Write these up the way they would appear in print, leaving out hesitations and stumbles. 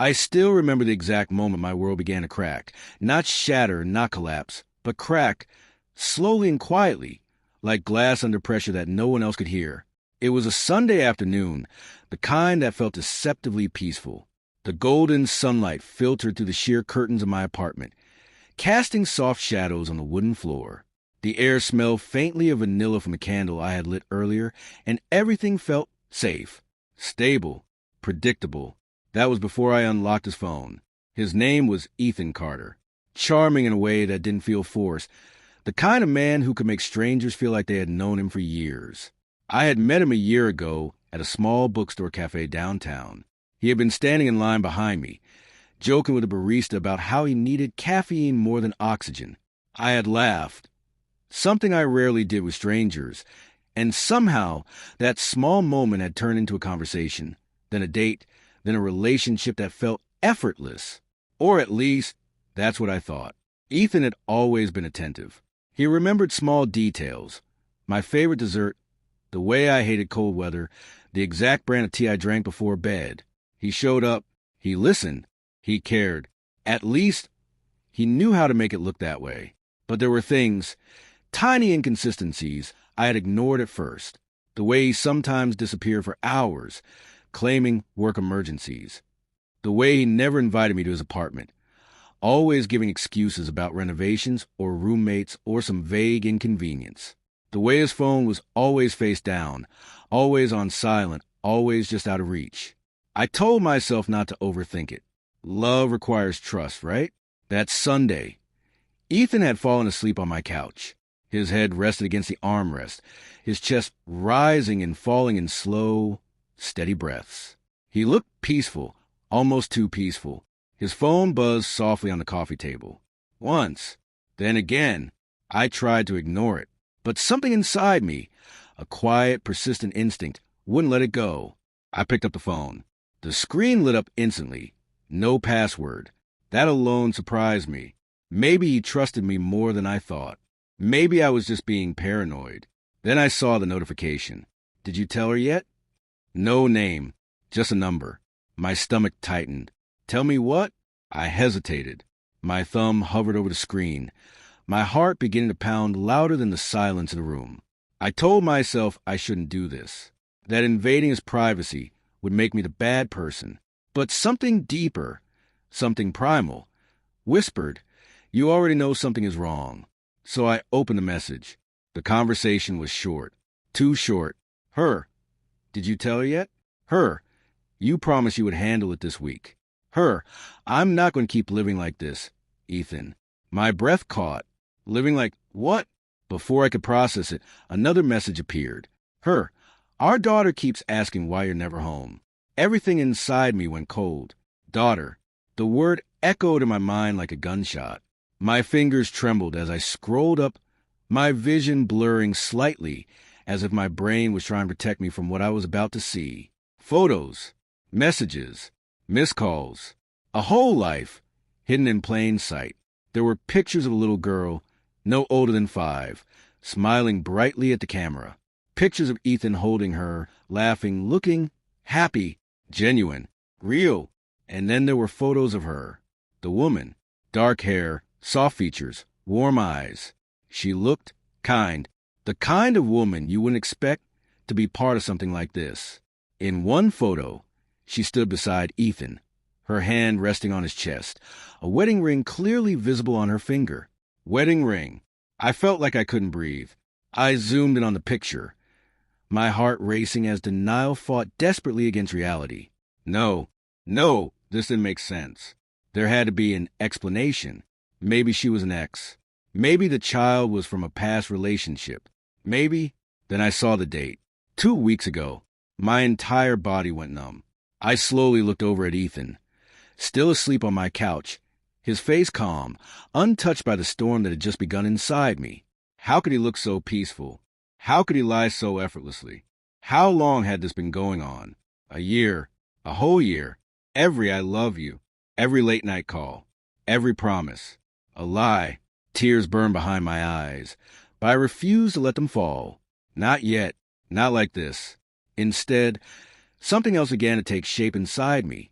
I still remember the exact moment my world began to crack. Not shatter, not collapse, but crack, slowly and quietly, like glass under pressure that no one else could hear. It was a Sunday afternoon, the kind that felt deceptively peaceful. The golden sunlight filtered through the sheer curtains of my apartment, casting soft shadows on the wooden floor. The air smelled faintly of vanilla from a candle I had lit earlier, and everything felt safe, stable, predictable. That was before I unlocked his phone. His name was Ethan Carter. Charming in a way that didn't feel forced. The kind of man who could make strangers feel like they had known him for years. I had met him a year ago at a small bookstore cafe downtown. He had been standing in line behind me, joking with a barista about how he needed caffeine more than oxygen. I had laughed, something I rarely did with strangers, and somehow that small moment had turned into a conversation, then a date, then a relationship that felt effortless. Or at least, that's what I thought. Ethan had always been attentive. He remembered small details. My favorite dessert, the way I hated cold weather, the exact brand of tea I drank before bed. He showed up. He listened. He cared. At least, he knew how to make it look that way. But there were things, tiny inconsistencies, I had ignored at first. The way he sometimes disappeared for hours, claiming work emergencies. The way he never invited me to his apartment, always giving excuses about renovations or roommates or some vague inconvenience. The way his phone was always face down, always on silent, always just out of reach. I told myself not to overthink it. Love requires trust, right? That Sunday, Ethan had fallen asleep on my couch. His head rested against the armrest, his chest rising and falling in slow, steady breaths. He looked peaceful, almost too peaceful. His phone buzzed softly on the coffee table. Once, then again, I tried to ignore it. But something inside me, a quiet, persistent instinct, wouldn't let it go. I picked up the phone. The screen lit up instantly. No password. That alone surprised me. Maybe he trusted me more than I thought. Maybe I was just being paranoid. Then I saw the notification. Did you tell her yet? No name, just a number. My stomach tightened. Tell me what? I hesitated. My thumb hovered over the screen, my heart beginning to pound louder than the silence in the room. I told myself I shouldn't do this, that invading his privacy would make me the bad person. But something deeper, something primal, whispered, you already know something is wrong. So I opened the message. The conversation was short. Too short. Her. Did you tell her yet? Her. You promised you would handle it this week. Her. I'm not going to keep living like this. Ethan. My breath caught. Living like what? Before I could process it, another message appeared. Her. Our daughter keeps asking why you're never home. Everything inside me went cold. Daughter. The word echoed in my mind like a gunshot. My fingers trembled as I scrolled up, my vision blurring slightly as if my brain was trying to protect me from what I was about to see. Photos, messages, missed calls, a whole life hidden in plain sight. There were pictures of a little girl, no older than 5, smiling brightly at the camera. Pictures of Ethan holding her, laughing, looking happy, genuine, real. And then there were photos of her, the woman, dark hair, soft features, warm eyes. She looked kind, the kind of woman you wouldn't expect to be part of something like this. In one photo, she stood beside Ethan, her hand resting on his chest, a wedding ring clearly visible on her finger. Wedding ring. I felt like I couldn't breathe. I zoomed in on the picture, my heart racing as denial fought desperately against reality. No, this didn't make sense. There had to be an explanation. Maybe she was an ex. Maybe the child was from a past relationship. Maybe. Then I saw the date. 2 weeks ago. My entire body went numb. I slowly looked over at Ethan, still asleep on my couch, his face calm, untouched by the storm that had just begun inside me. How could he look so peaceful? How could he lie so effortlessly? How long had this been going on? A year. A whole year. Every I love you. Every late night call. Every promise. A lie. Tears burned behind my eyes, but I refused to let them fall. Not yet. Not like this. Instead, something else began to take shape inside me.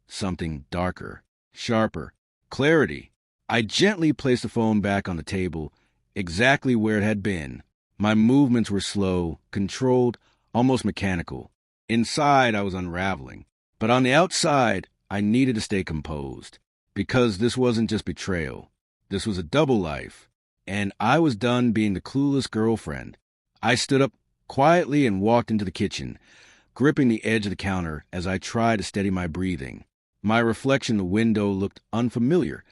something darker, sharper, clarity. I gently placed the phone back on the table, exactly where it had been. My movements were slow, controlled, almost mechanical. Inside, I was unraveling. But on the outside, I needed to stay composed. Because this wasn't just betrayal. This was a double life. And I was done being the clueless girlfriend. I stood up quietly and walked into the kitchen, gripping the edge of the counter as I tried to steady my breathing. My reflection in the window looked unfamiliar.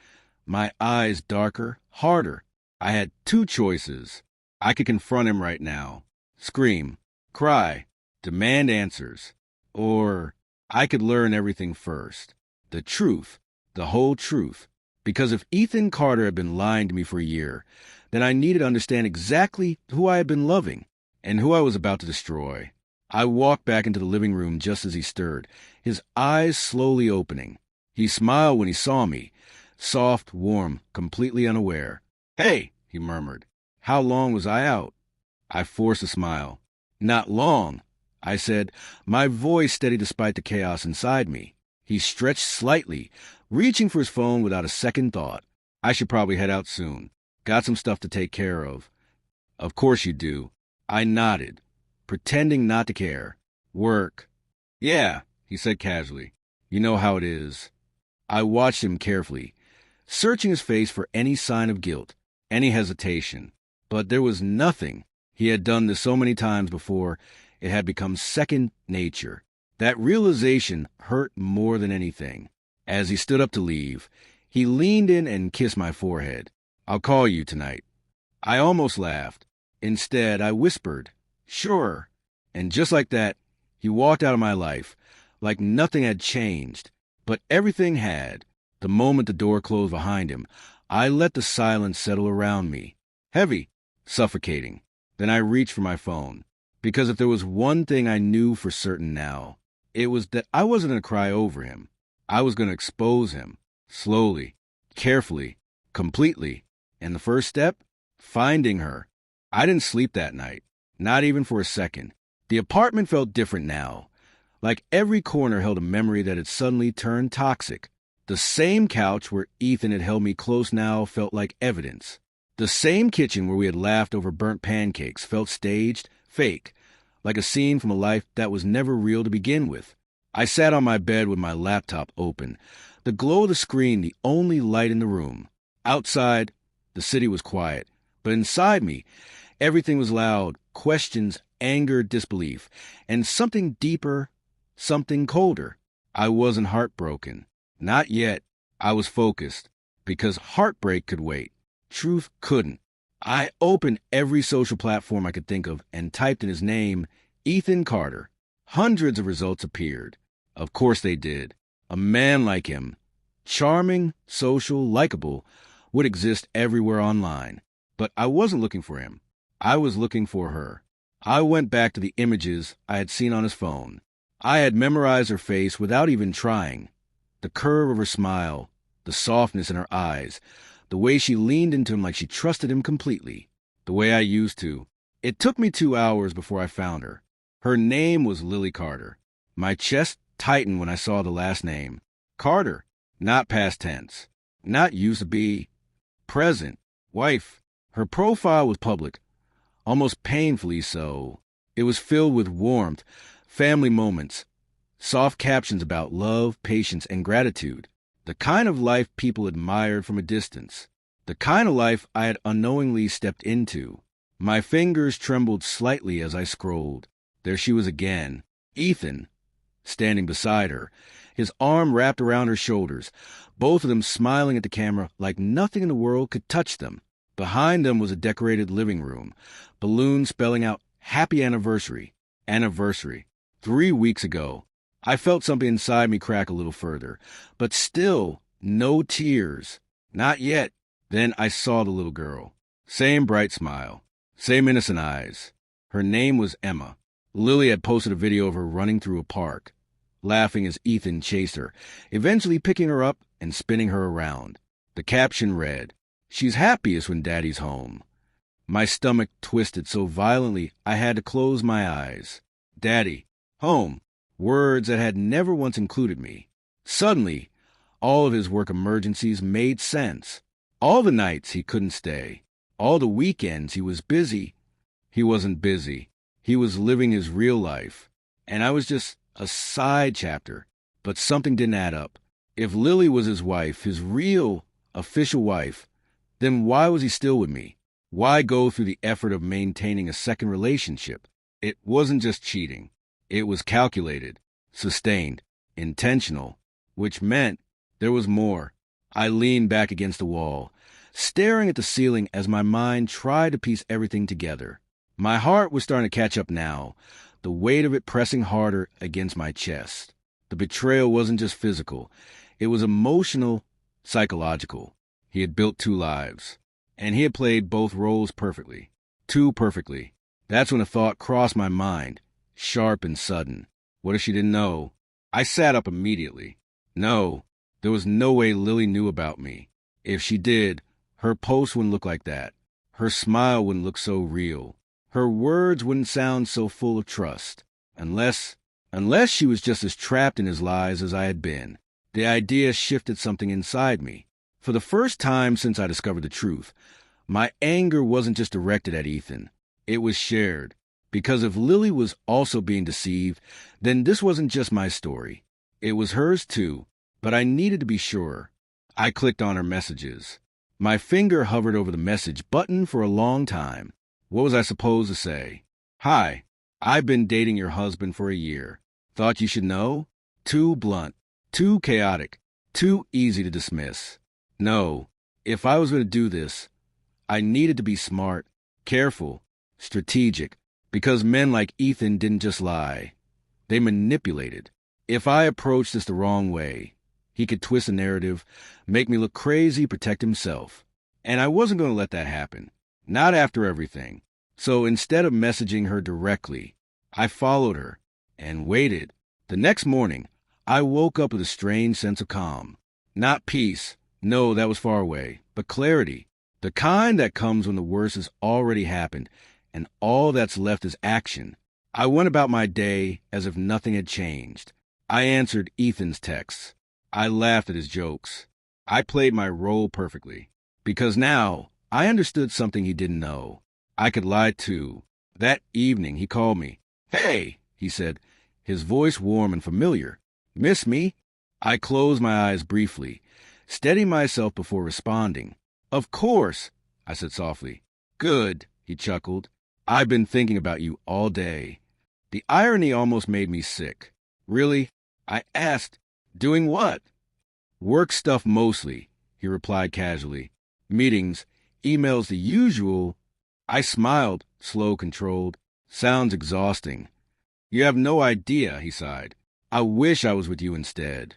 My eyes darker, harder. I had two choices. I could confront him right now, scream, cry, demand answers. Or I could learn everything first. The truth, the whole truth. Because if Ethan Carter had been lying to me for a year, then I needed to understand exactly who I had been loving and who I was about to destroy. I walked back into the living room just as he stirred, his eyes slowly opening. He smiled when he saw me, soft, warm, completely unaware. "Hey," he murmured. How long was I out? I forced a smile. "Not long," I said, my voice steady despite the chaos inside me. He stretched slightly, reaching for his phone without a second thought. "I should probably head out soon. Got some stuff to take care of." "Of course you do." I nodded, pretending not to care. "Work." "Yeah," he said casually. "You know how it is." I watched him carefully, searching his face for any sign of guilt, any hesitation. But there was nothing. He had done this so many times before, it had become second nature. That realization hurt more than anything. As he stood up to leave, he leaned in and kissed my forehead. "I'll call you tonight." I almost laughed. Instead, I whispered, "Sure." And just like that, he walked out of my life, like nothing had changed. But everything had. The moment the door closed behind him, I let the silence settle around me. Heavy, suffocating. Then I reached for my phone. Because if there was one thing I knew for certain now, it was that I wasn't going to cry over him. I was going to expose him. Slowly, carefully, completely. And the first step? Finding her. I didn't sleep that night. Not even for a second. The apartment felt different now. Like every corner held a memory that had suddenly turned toxic. The same couch where Ethan had held me close now felt like evidence. The same kitchen where we had laughed over burnt pancakes felt staged, fake, like a scene from a life that was never real to begin with. I sat on my bed with my laptop open, the glow of the screen the only light in the room. Outside, the city was quiet, but inside me, everything was loud, questions, anger, disbelief, and something deeper, something colder. I wasn't heartbroken. Not yet. I was focused, because heartbreak could wait. Truth couldn't. I opened every social platform I could think of and typed in his name, Ethan Carter. Hundreds of results appeared. Of course they did. A man like him, charming, social, likable, would exist everywhere online. But I wasn't looking for him. I was looking for her. I went back to the images I had seen on his phone. I had memorized her face without even trying. The curve of her smile, the softness in her eyes, the way she leaned into him like she trusted him completely, the way I used to. It took me 2 hours before I found her. Her name was Lily Carter. My chest tightened when I saw the last name. Carter, not past tense, not used to be, present, wife. Her profile was public, almost painfully so. It was filled with warmth, family moments, soft captions about love, patience, and gratitude. The kind of life people admired from a distance. The kind of life I had unknowingly stepped into. My fingers trembled slightly as I scrolled. There she was again. Ethan, standing beside her, his arm wrapped around her shoulders, both of them smiling at the camera like nothing in the world could touch them. Behind them was a decorated living room, balloons spelling out Happy Anniversary. Anniversary. 3 weeks ago. I felt something inside me crack a little further, but still, no tears. Not yet. Then I saw the little girl. Same bright smile. Same innocent eyes. Her name was Emma. Lily had posted a video of her running through a park, laughing as Ethan chased her, eventually picking her up and spinning her around. The caption read, "She's happiest when Daddy's home." My stomach twisted so violently I had to close my eyes. Daddy. Home. Words that had never once included me. Suddenly, all of his work emergencies made sense. All the nights he couldn't stay. All the weekends he was busy. He wasn't busy. He was living his real life. And I was just a side chapter. But something didn't add up. If Lily was his wife, his real, official wife, then why was he still with me? Why go through the effort of maintaining a second relationship? It wasn't just cheating. It was calculated, sustained, intentional, which meant there was more. I leaned back against the wall, staring at the ceiling as my mind tried to piece everything together. My heart was starting to catch up now, the weight of it pressing harder against my chest. The betrayal wasn't just physical. It was emotional, psychological. He had built two lives, and he had played both roles perfectly. Too perfectly. That's when a thought crossed my mind, sharp and sudden. What if she didn't know? I sat up immediately. No, there was no way Lily knew about me. If she did, her post wouldn't look like that. Her smile wouldn't look so real. Her words wouldn't sound so full of trust. Unless she was just as trapped in his lies as I had been. The idea shifted something inside me. For the first time since I discovered the truth, my anger wasn't just directed at Ethan. It was shared. Because if Lily was also being deceived, then this wasn't just my story. It was hers too, but I needed to be sure. I clicked on her messages. My finger hovered over the message button for a long time. What was I supposed to say? Hi, I've been dating your husband for a year. Thought you should know? Too blunt, too chaotic, too easy to dismiss. No, if I was going to do this, I needed to be smart, careful, strategic, because men like Ethan didn't just lie. They manipulated. If I approached this the wrong way, he could twist the narrative, make me look crazy, protect himself. And I wasn't going to let that happen. Not after everything. So instead of messaging her directly, I followed her and waited. The next morning, I woke up with a strange sense of calm. Not peace. No, that was far away. But clarity. The kind that comes when the worst has already happened and all that's left is action. I went about my day as if nothing had changed. I answered Ethan's texts. I laughed at his jokes. I played my role perfectly. Because now, I understood something he didn't know. I could lie too. That evening, he called me. Hey, he said, his voice warm and familiar. Miss me? I closed my eyes briefly, steadying myself before responding. Of course, I said softly. Good, he chuckled. I've been thinking about you all day. The irony almost made me sick. Really? I asked. Doing what? Work stuff mostly, he replied casually. Meetings, emails, the usual. I smiled, slow, controlled. Sounds exhausting. You have no idea, he sighed. I wish I was with you instead.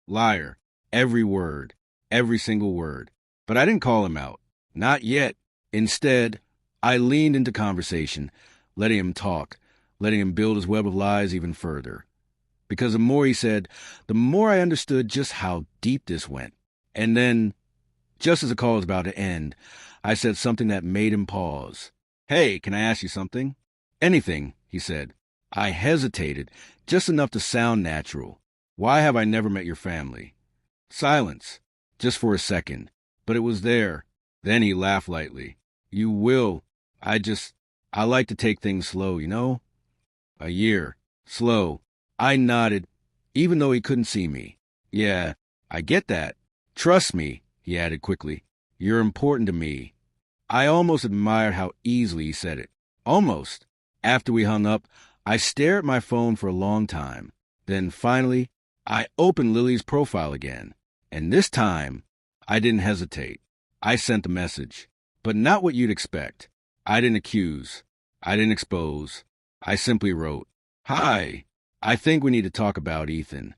Liar. Every word. Every single word. But I didn't call him out. Not yet. Instead, I leaned into conversation, letting him talk, letting him build his web of lies even further. Because the more he said, the more I understood just how deep this went. And then, just as the call was about to end, I said something that made him pause. Hey, can I ask you something? Anything, he said. I hesitated, just enough to sound natural. Why have I never met your family? Silence, just for a second. But it was there. Then he laughed lightly. You will. I like to take things slow, you know? A year. Slow. I nodded, even though he couldn't see me. Yeah, I get that. Trust me, he added quickly. You're important to me. I almost admired how easily he said it. Almost. After we hung up, I stared at my phone for a long time. Then finally, I opened Lily's profile again. And this time, I didn't hesitate. I sent the message. But not what you'd expect. I didn't accuse. I didn't expose. I simply wrote, Hi. I think we need to talk about Ethan.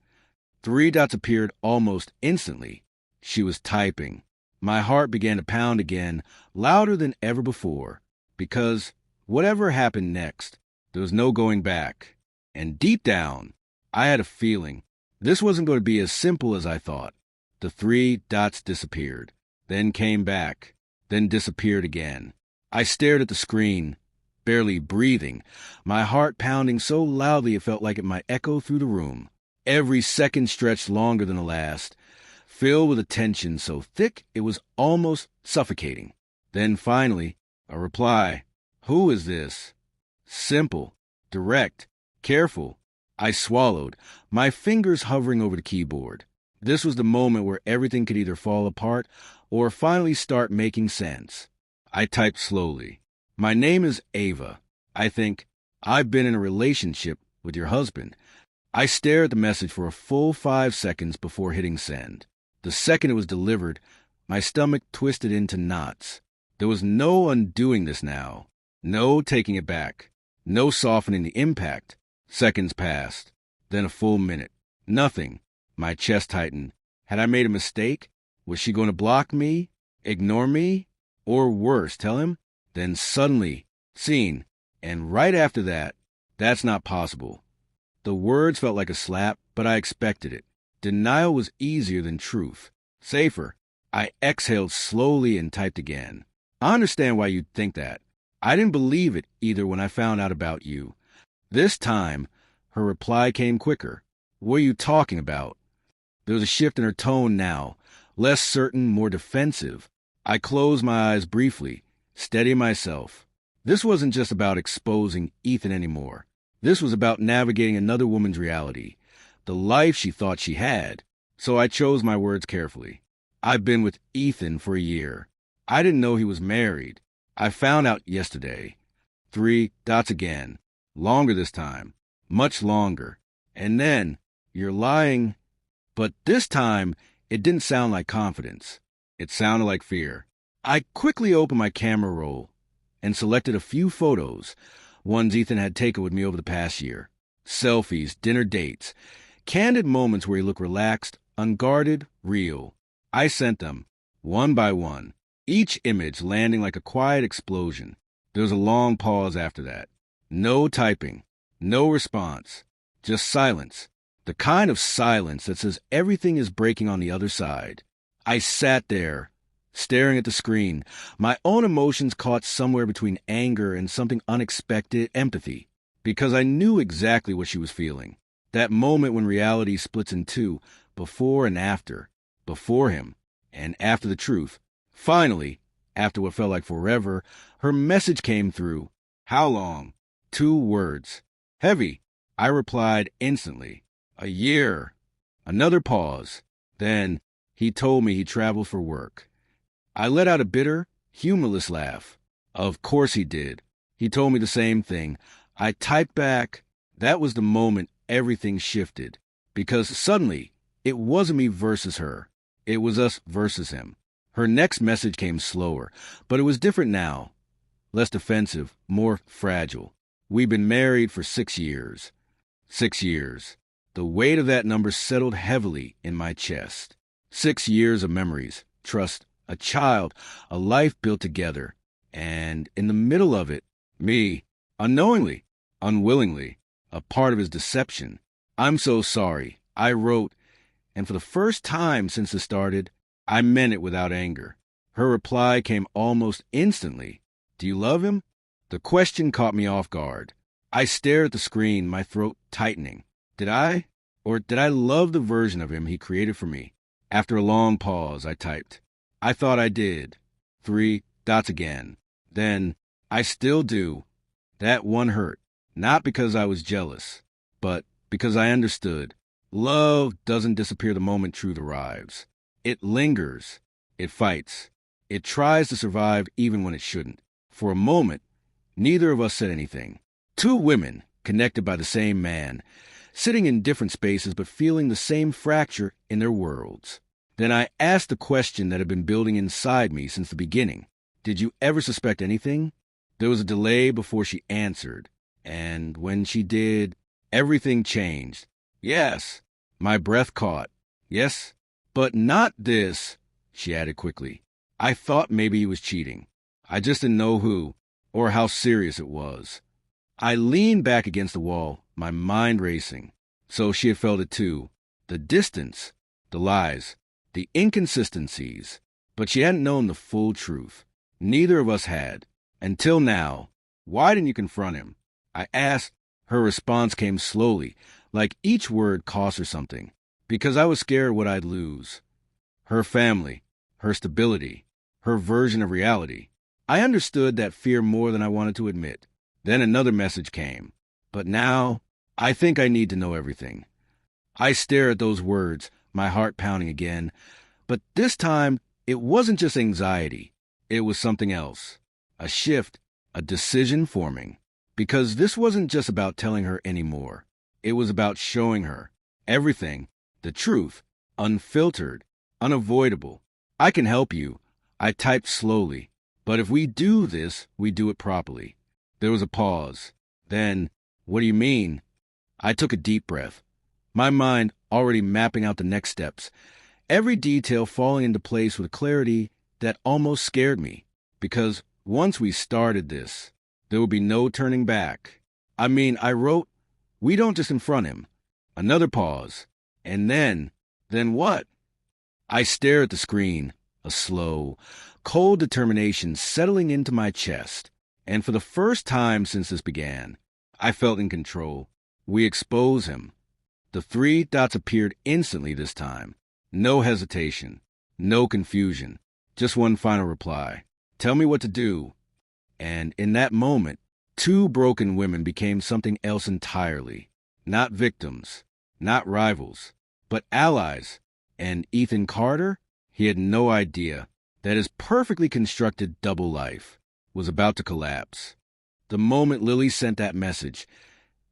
3 dots appeared almost instantly. She was typing. My heart began to pound again, louder than ever before, because whatever happened next, there was no going back. And deep down, I had a feeling this wasn't going to be as simple as I thought. The 3 dots disappeared, then came back, then disappeared again. I stared at the screen, barely breathing, my heart pounding so loudly it felt like it might echo through the room. Every second stretched longer than the last, filled with a tension so thick it was almost suffocating. Then finally, a reply. Who is this? Simple, direct, careful. I swallowed, my fingers hovering over the keyboard. This was the moment where everything could either fall apart or finally start making sense. I typed slowly. My name is Ava. I think I've been in a relationship with your husband. I stared at the message for a full 5 seconds before hitting send. The second it was delivered, my stomach twisted into knots. There was no undoing this now. No taking it back. No softening the impact. Seconds passed. Then a full minute. Nothing. My chest tightened. Had I made a mistake? Was she going to block me? Ignore me? Or worse, tell him? Then suddenly, seen. And right after that, that's not possible. The words felt like a slap, but I expected it. Denial was easier than truth. Safer. I exhaled slowly and typed again. I understand why you'd think that. I didn't believe it either when I found out about you. This time, her reply came quicker. What are you talking about? There was a shift in her tone now, less certain, more defensive. I closed my eyes briefly, steadying myself. This wasn't just about exposing Ethan anymore. This was about navigating another woman's reality, the life she thought she had. So I chose my words carefully. I've been with Ethan for a year. I didn't know he was married. I found out yesterday. 3 dots again. Longer this time. Much longer. And then, you're lying. But this time, it didn't sound like confidence. It sounded like fear. I quickly opened my camera roll and selected a few photos, ones Ethan had taken with me over the past year. Selfies, dinner dates, candid moments where he looked relaxed, unguarded, real. I sent them, one by one, each image landing like a quiet explosion. There was a long pause after that. No typing, no response, just silence. The kind of silence that says everything is breaking on the other side. I sat there, staring at the screen, my own emotions caught somewhere between anger and something unexpected, empathy, because I knew exactly what she was feeling. That moment when reality splits in two, before and after, before him, and after the truth. Finally, after what felt like forever, her message came through. How long? 2 words. Heavy. I replied instantly. A year. Another pause. Then, he told me he traveled for work. I let out a bitter, humorless laugh. Of course he did. He told me the same thing. I typed back. That was the moment everything shifted. Because suddenly, it wasn't me versus her. It was us versus him. Her next message came slower, but it was different now. Less defensive, more fragile. We've been married for 6 years. 6 years. The weight of that number settled heavily in my chest. 6 years of memories, trust, a child, a life built together. And in the middle of it, me, unknowingly, unwillingly, a part of his deception. I'm so sorry, I wrote, and for the first time since it started, I meant it without anger. Her reply came almost instantly. Do you love him? The question caught me off guard. I stared at the screen, my throat tightening. Did I? Or did I love the version of him he created for me? After a long pause, I typed. I thought I did. 3 dots again. Then, I still do. That one hurt. Not because I was jealous, but because I understood. Love doesn't disappear the moment truth arrives. It lingers. It fights. It tries to survive even when it shouldn't. For a moment, neither of us said anything. 2 women, connected by the same man, sitting in different spaces but feeling the same fracture in their worlds. Then I asked the question that had been building inside me since the beginning. Did you ever suspect anything? There was a delay before she answered, and when she did, everything changed. Yes. My breath caught. Yes, but not this, she added quickly. I thought maybe he was cheating. I just didn't know who, or how serious it was. I leaned back against the wall, my mind racing. So she had felt it too. The distance, the lies, the inconsistencies. But she hadn't known the full truth. Neither of us had. Until now. Why didn't you confront him? I asked. Her response came slowly, like each word cost her something, because I was scared what I'd lose. Her family, her stability, her version of reality. I understood that fear more than I wanted to admit. Then another message came. But now, I think I need to know everything. I stare at those words, my heart pounding again. But this time, it wasn't just anxiety. It was something else. A shift, a decision forming. Because this wasn't just about telling her anymore. It was about showing her everything, the truth, unfiltered, unavoidable. I can help you, I typed slowly. But if we do this, we do it properly. There was a pause. Then, what do you mean? I took a deep breath, my mind already mapping out the next steps, every detail falling into place with clarity that almost scared me. Because once we started this, there would be no turning back. I wrote, we don't just confront him. Another pause. And then what? I stare at the screen, a slow, cold determination settling into my chest. And for the first time since this began, I felt in control. We expose him. The 3 dots appeared instantly this time. No hesitation, no confusion, just one final reply. Tell me what to do. And in that moment, 2 broken women became something else entirely. Not victims, not rivals, but allies. And Ethan Carter? He had no idea that his perfectly constructed double life was about to collapse. The moment Lily sent that message,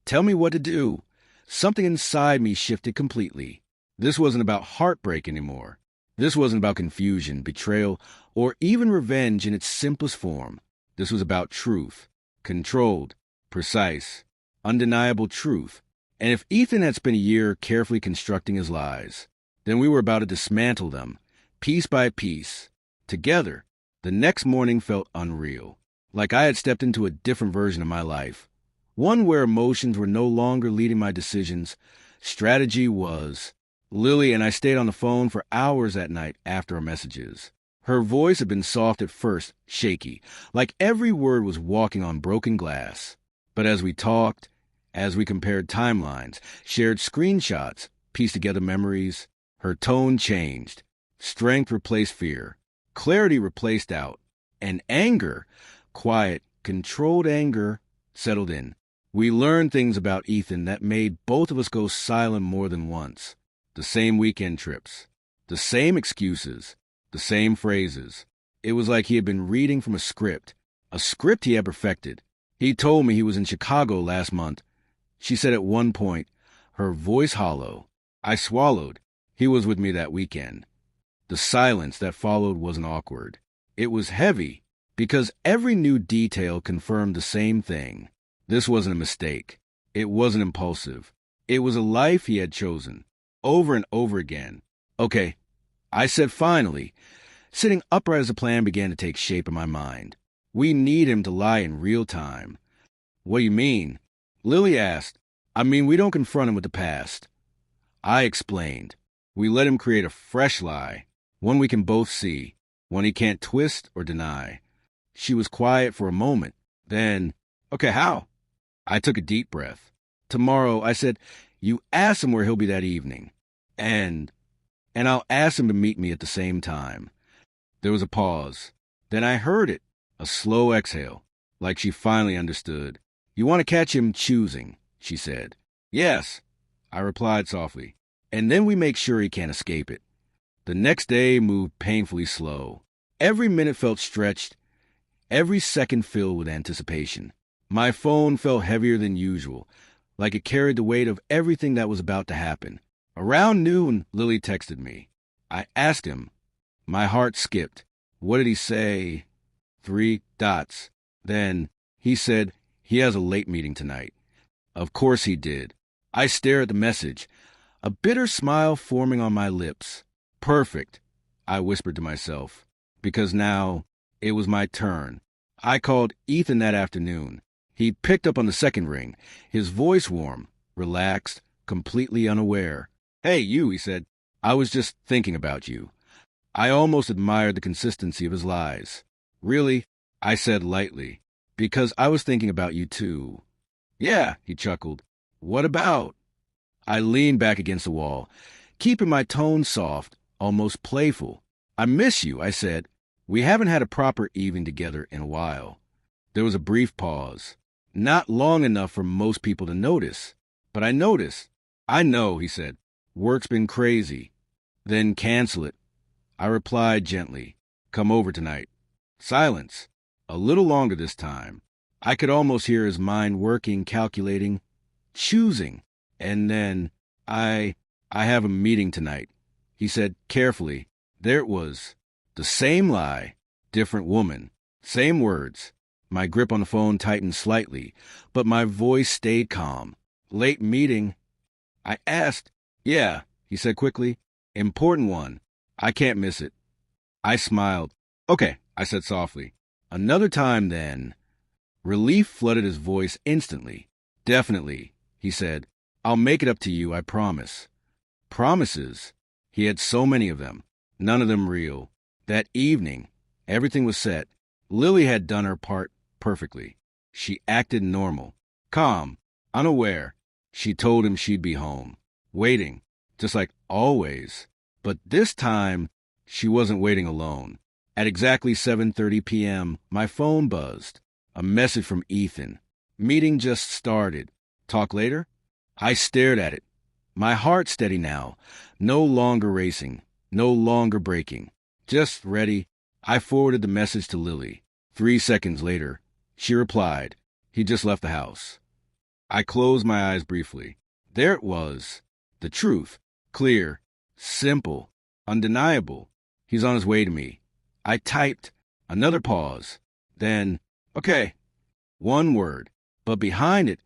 tell me what to do, something inside me shifted completely. This wasn't about heartbreak anymore. This wasn't about confusion, betrayal, or even revenge in its simplest form. This was about truth, controlled, precise, undeniable truth. And if Ethan had spent a year carefully constructing his lies, then we were about to dismantle them, piece by piece. Together, the next morning felt unreal, like I had stepped into a different version of my life. One where emotions were no longer leading my decisions. Strategy was. Lily and I stayed on the phone for hours that night after our messages. Her voice had been soft at first, shaky, like every word was walking on broken glass. But as we talked, as we compared timelines, shared screenshots, pieced together memories, her tone changed. Strength replaced fear. Clarity replaced doubt. And anger, quiet, controlled anger, settled in. We learned things about Ethan that made both of us go silent more than once. The same weekend trips. The same excuses. The same phrases. It was like he had been reading from a script he had perfected. He told me he was in Chicago last month. She said at one point, her voice hollow. I swallowed. He was with me that weekend. The silence that followed wasn't awkward. It was heavy, because every new detail confirmed the same thing. This wasn't a mistake. It wasn't impulsive. It was a life he had chosen, over and over again. Okay, I said finally, sitting upright as the plan began to take shape in my mind. We need him to lie in real time. What do you mean? Lily asked. We don't confront him with the past. I explained. We let him create a fresh lie, one we can both see, one he can't twist or deny. She was quiet for a moment. Then, okay, how? I took a deep breath. Tomorrow, I said, you ask him where he'll be that evening. And I'll ask him to meet me at the same time. There was a pause. Then I heard it, a slow exhale, like she finally understood. You want to catch him choosing, she said. Yes, I replied softly. And then we make sure he can't escape it. The next day moved painfully slow. Every minute felt stretched, every second filled with anticipation. My phone felt heavier than usual, like it carried the weight of everything that was about to happen. Around noon, Lily texted me. I asked him. My heart skipped. What did he say? 3 dots. Then he said he has a late meeting tonight. Of course he did. I stared at the message, a bitter smile forming on my lips. Perfect, I whispered to myself, because now it was my turn. I called Ethan that afternoon. He picked up on the second ring, his voice warm, relaxed, completely unaware. Hey, you, he said. I was just thinking about you. I almost admired the consistency of his lies. Really? I said lightly, because I was thinking about you too. Yeah, he chuckled. What about? I leaned back against the wall, keeping my tone soft, almost playful. I miss you, I said. We haven't had a proper evening together in a while. There was a brief pause. Not long enough for most people to notice. But I noticed. I know, he said. Work's been crazy. Then cancel it. I replied gently. Come over tonight. Silence. A little longer this time. I could almost hear his mind working, calculating, choosing. And then, I have a meeting tonight, he said carefully. There it was. The same lie, different woman, same words. My grip on the phone tightened slightly, but my voice stayed calm. Late meeting? I asked. Yeah, he said quickly. Important one. I can't miss it. I smiled. Okay, I said softly. Another time then. Relief flooded his voice instantly. Definitely, he said. I'll make it up to you, I promise. Promises? He had so many of them, none of them real. That evening, everything was set. Lily had done her part perfectly. She acted normal, calm, unaware. She told him she'd be home, waiting, just like always. But this time, she wasn't waiting alone. At exactly 7:30 p.m., my phone buzzed. A message from Ethan. Meeting just started. Talk later? I stared at it. My heart steady now, no longer racing, no longer breaking. Just ready. I forwarded the message to Lily. 3 seconds later, she replied, he just left the house. I closed my eyes briefly. There it was. The truth. Clear. Simple. Undeniable. He's on his way to me. I typed. Another pause. Then, okay. One word. But behind it,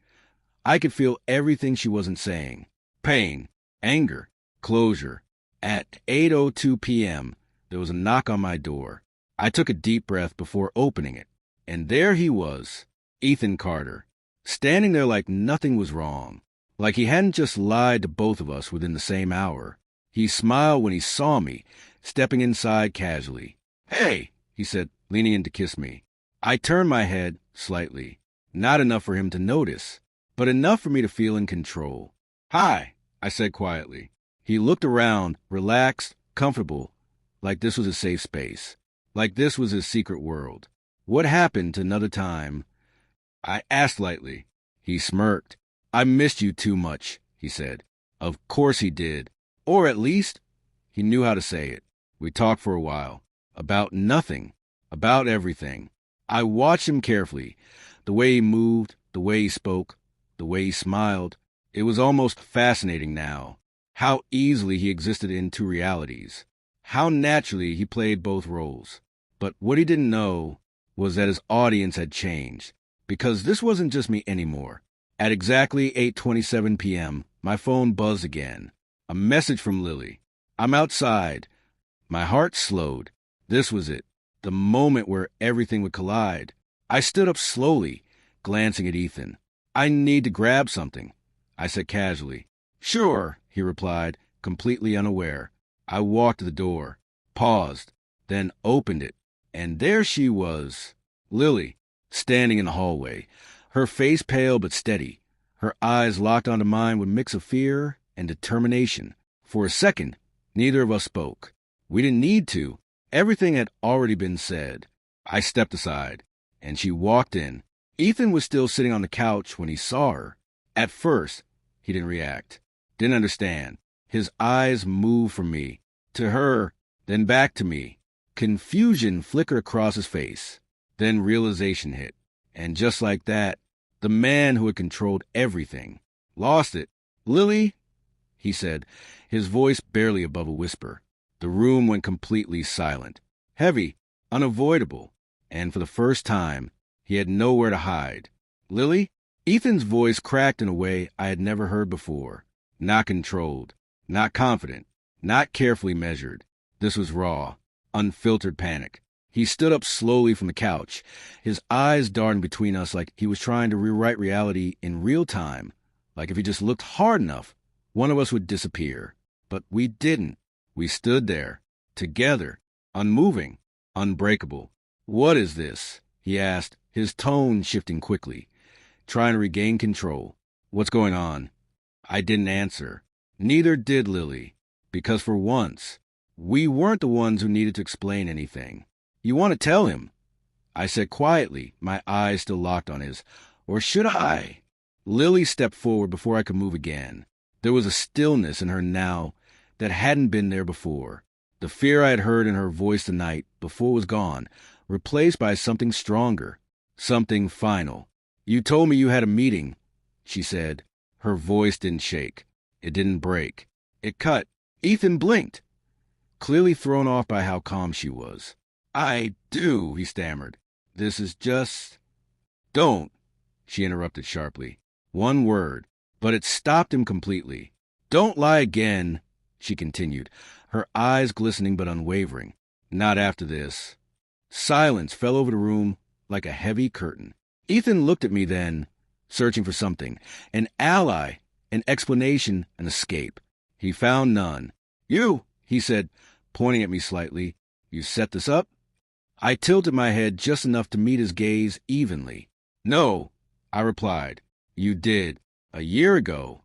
I could feel everything she wasn't saying. Pain. Anger. Closure. At 8:02 p.m., there was a knock on my door. I took a deep breath before opening it. And there he was, Ethan Carter, standing there like nothing was wrong, like he hadn't just lied to both of us within the same hour. He smiled when he saw me, stepping inside casually. Hey, he said, leaning in to kiss me. I turned my head slightly, not enough for him to notice, but enough for me to feel in control. Hi, I said quietly. He looked around, relaxed, comfortable, like this was a safe space, like this was his secret world. What happened to another time? I asked lightly. He smirked. I missed you too much, he said. Of course he did. Or at least, he knew how to say it. We talked for a while. About nothing. About everything. I watched him carefully. The way he moved, the way he spoke, the way he smiled. It was almost fascinating now. How easily he existed in two realities. How naturally he played both roles. But what he didn't know was that his audience had changed. Because this wasn't just me anymore. At exactly 8:27 p.m., my phone buzzed again. A message from Lily. I'm outside. My heart slowed. This was it. The moment where everything would collide. I stood up slowly, glancing at Ethan. I need to grab something, I said casually. Sure, he replied, completely unaware. I walked to the door, paused, then opened it. And there she was, Lily, standing in the hallway, her face pale but steady, her eyes locked onto mine with a mix of fear and determination. For a second, neither of us spoke. We didn't need to. Everything had already been said. I stepped aside, and she walked in. Ethan was still sitting on the couch when he saw her. At first, he didn't react, didn't understand. His eyes moved from me, to her, then back to me. Confusion flickered across his face. Then realization hit. And just like that, the man who had controlled everything lost it. Lily, he said, his voice barely above a whisper. The room went completely silent, heavy, unavoidable, and for the first time, he had nowhere to hide. Lily? Ethan's voice cracked in a way I had never heard before. Not controlled, not confident, not carefully measured. This was raw, unfiltered panic. He stood up slowly from the couch, his eyes darting between us like he was trying to rewrite reality in real time, like if he just looked hard enough, one of us would disappear. But we didn't. We stood there, together, unmoving, unbreakable. What is this? He asked, his tone shifting quickly, trying to regain control. What's going on? I didn't answer. Neither did Lily, because for once, we weren't the ones who needed to explain anything. You want to tell him? I said quietly, my eyes still locked on his. Or should I? Lily stepped forward before I could move again. There was a stillness in her now that hadn't been there before. The fear I had heard in her voice the night before was gone, replaced by something stronger, something final. You told me you had a meeting, she said. Her voice didn't shake. It didn't break. It cut. Ethan blinked, clearly thrown off by how calm she was. I do, he stammered. This is just... Don't, she interrupted sharply. One word, but it stopped him completely. Don't lie again, she continued, her eyes glistening but unwavering. Not after this. Silence fell over the room like a heavy curtain. Ethan looked at me then, searching for something, an ally, an explanation, an escape. He found none. You, he said, pointing at me slightly, you set this up? I tilted my head just enough to meet his gaze evenly. No, I replied. You did. A year ago.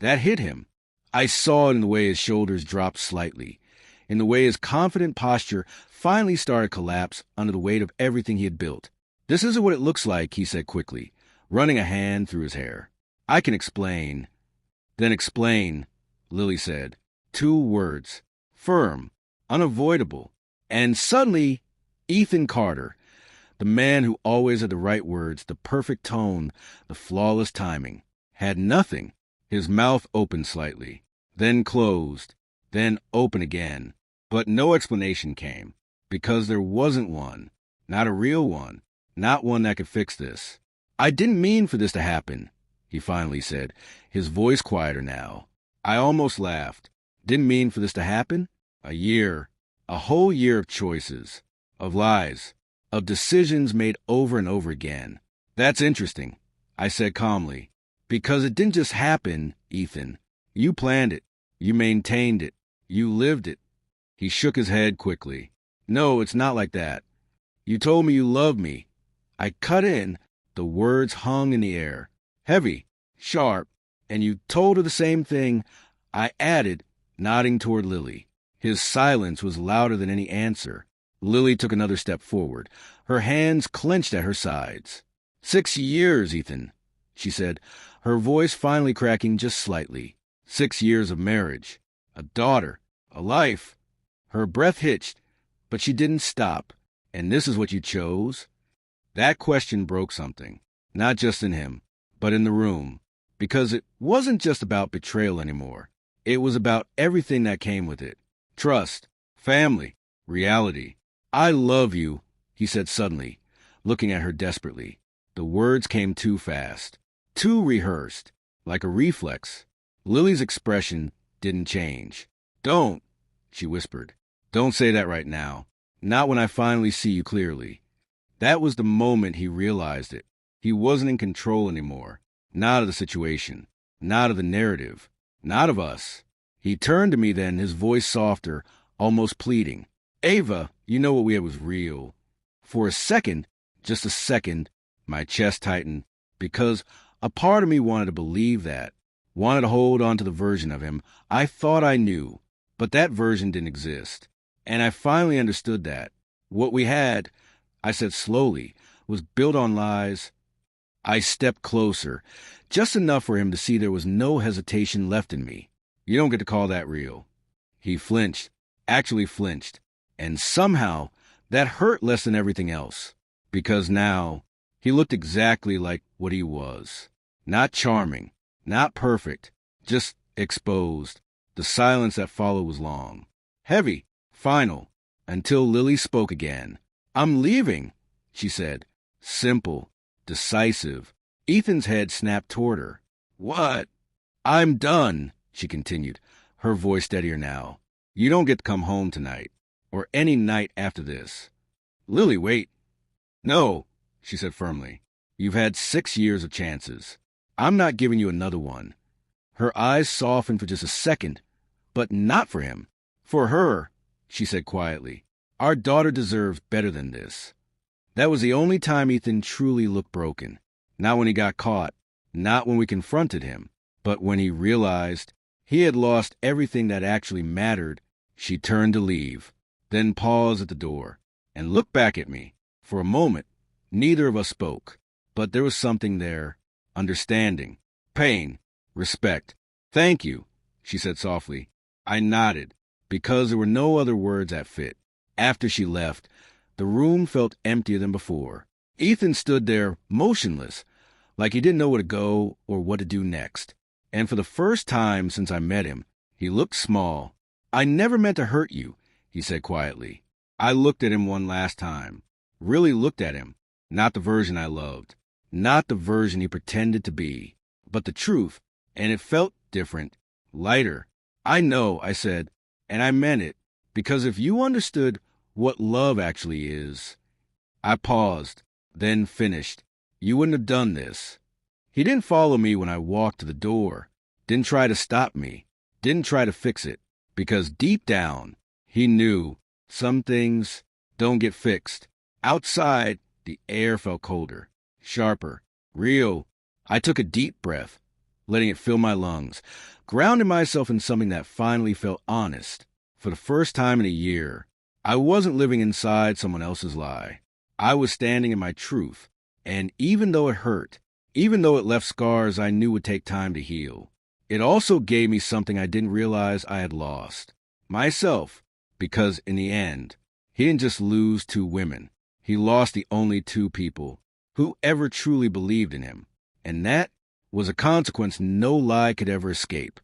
That hit him. I saw it in the way his shoulders dropped slightly, in the way his confident posture finally started to collapse under the weight of everything he had built. This isn't what it looks like, he said quickly, running a hand through his hair. I can explain. Then explain, Lily said. 2 words. Firm. Unavoidable. And suddenly, Ethan Carter, the man who always had the right words, the perfect tone, the flawless timing, had nothing. His mouth opened slightly, then closed, then open again. But no explanation came, because there wasn't one, not a real one, not one that could fix this. I didn't mean for this to happen, he finally said, his voice quieter now. I almost laughed. Didn't mean for this to happen? A year, a whole year of choices, of lies, of decisions made over and over again. That's interesting, I said calmly, because it didn't just happen, Ethan. You planned it. You maintained it. You lived it. He shook his head quickly. No, it's not like that. You told me you loved me. I cut in. The words hung in the air, heavy, sharp, and you told her the same thing. I added, nodding toward Lily. His silence was louder than any answer. Lily took another step forward, her hands clenched at her sides. 6 years, Ethan, she said, her voice finally cracking just slightly. 6 years of marriage, a daughter, a life. Her breath hitched, but she didn't stop. And this is what you chose? That question broke something, not just in him, but in the room, because it wasn't just about betrayal anymore. It was about everything that came with it. Trust, family, reality. I love you, he said suddenly, looking at her desperately. The words came too fast, too rehearsed, like a reflex. Lily's expression didn't change. Don't, she whispered. Don't say that right now. Not when I finally see you clearly. That was the moment he realized it. He wasn't in control anymore. Not of the situation. Not of the narrative. Not of us. He turned to me then, his voice softer, almost pleading. Ava, you know what we had was real. For a second, just a second, my chest tightened, because a part of me wanted to believe that, wanted to hold on to the version of him I thought I knew, but that version didn't exist. And I finally understood that. What we had, I said slowly, was built on lies. I stepped closer, just enough for him to see there was no hesitation left in me. You don't get to call that real. He flinched, actually flinched, and somehow that hurt less than everything else, because now he looked exactly like what he was. Not charming, not perfect, just exposed. The silence that followed was long, heavy, final, until Lily spoke again. I'm leaving, she said, simple, decisive. Ethan's head snapped toward her. What? I'm done, she continued, her voice steadier now. You don't get to come home tonight, or any night after this. Lily, wait. No, she said firmly. You've had 6 years of chances. I'm not giving you another one. Her eyes softened for just a second, but not for him. For her, she said quietly. Our daughter deserves better than this. That was the only time Ethan truly looked broken. Not when he got caught. Not when we confronted him. But when he realized he had lost everything that actually mattered, she turned to leave, then paused at the door and looked back at me. For a moment, neither of us spoke, but there was something there. Understanding, pain, respect. "Thank you," she said softly. I nodded, because there were no other words that fit. After she left, the room felt emptier than before. Ethan stood there, motionless, like he didn't know where to go or what to do next. And for the first time since I met him, he looked small. "I never meant to hurt you," he said quietly. I looked at him one last time. Really looked at him. Not the version I loved. Not the version he pretended to be. But the truth. And it felt different. Lighter. "I know," I said. And I meant it. Because if you understood what love actually is... I paused, then finished. "You wouldn't have done this." He didn't follow me when I walked to the door. Didn't try to stop me. Didn't try to fix it. Because deep down, he knew some things don't get fixed. Outside, the air felt colder, sharper, real. I took a deep breath, letting it fill my lungs, grounding myself in something that finally felt honest. For the first time in a year, I wasn't living inside someone else's lie. I was standing in my truth. And even though it hurt, even though it left scars I knew would take time to heal, it also gave me something I didn't realize I had lost. Myself. Because in the end, he didn't just lose 2 women. He lost the only 2 people who ever truly believed in him. And that was a consequence no lie could ever escape.